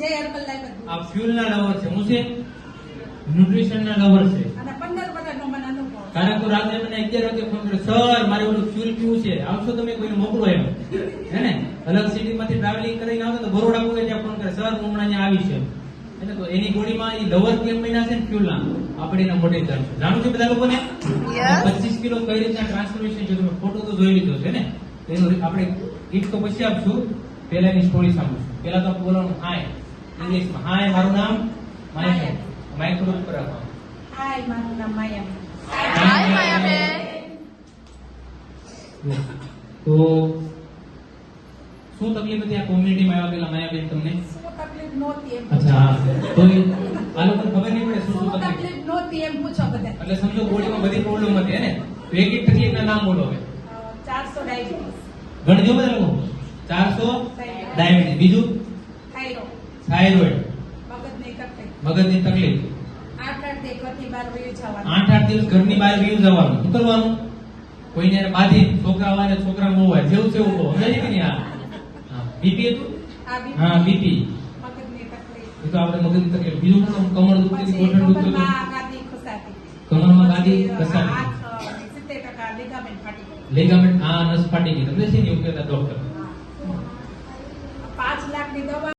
જે herbal life હતું. આ ફ્યુલ ના લવર છે, હું છે ન્યુટ્રિશન ના લવર છે. અને 15 વર્ષનો મને અનુભવ. કારણ કે રાત્રે મને 11 વાગે ફોન કર્યો, સર મારે ઓલું ફ્યુલ પીવું છે, આવશો તમે? કોઈને મોકલો એમ, હે ને? અલગ સિટી માંથી ટ્રાવેલિંગ કરીને આવતો તો બરોડા કોઈ ત્યાં ફોન કરે, સર હું હમણાં અહીંયા આવી છે. એટલે તો એની બોડીમાં એ લવર કેમ બન્યા છે ને ફ્યુલ ના, આપણે એના મોઢે જાણશું. જાણું છે બધા લોકોને? 25 કિલો કઈ રીતના ટ્રાન્સફોર્મેશન છે, તમે ફોટો તો જોઈ લીધો છે ને? એનું આપણે ગીત તો પછી આપશું, પહેલા એની સ્ટોરી સાંભળશું. પહેલા તો બોલવાનું હાય ઇંગ્લિશમાં. હાય મારું નામ માયા. માઇક થોડું ઉપર રાખો. હાય મારું નામ માયા. હાય માયાબેન. તો શું તકલીફ હતી આ કોમ્યુનિટીમાં આવ્યા પેલા માયાબેન તમને? શું તકલીફ નહોતી એમ. અચ્છા હા. તો આ લોકોને ખબર નહીં પડે શું શું શું તકલીફ. તકલીફ નહોતી એમ પૂછો બધા. એટલે સમજો બોડીમાં બધી પ્રોબ્લેમ હતી ને, તો એક એક તકલીફના નામ બોલો હવે. 400 ડાયાબિટીસ, ગણજો બધા લોકો. 400 ડાયાબિટીસ, બીજું થાઇરોઇડ, થાઇરોઇડ, મગજની તકલીફ, મગજની તકલીફ, 8 ઘરની બહાર વહી જવાનું, 8 દિવસ ઘરની બહાર વ્યુ જવાનું. શું કરવાનું? કોઈને બાધી, છોકરા વાળા છોકરા નો હોય, જેવું છે એવું સમજાય કે નહીં? હા. બીપી હતું? આ બી હા બીપી. મગજની તકલીફ, એ તો આપણે મગજની તકલીફ. બીજું શું? કમર દુખતી, પછી ગોઠણ દુખતું હતું, કમરમાં ગાદી ખસાતી, કમરમાં ગાદી પછી ઘસાતી, હાથ 70% લિગામેન્ટ ફાટી ગયું. લેગામેન્ટ આ નસ ફાટી ગઈ. તમને છે ને એવું કહેતા ડોક્ટર. 5 લાખની દવા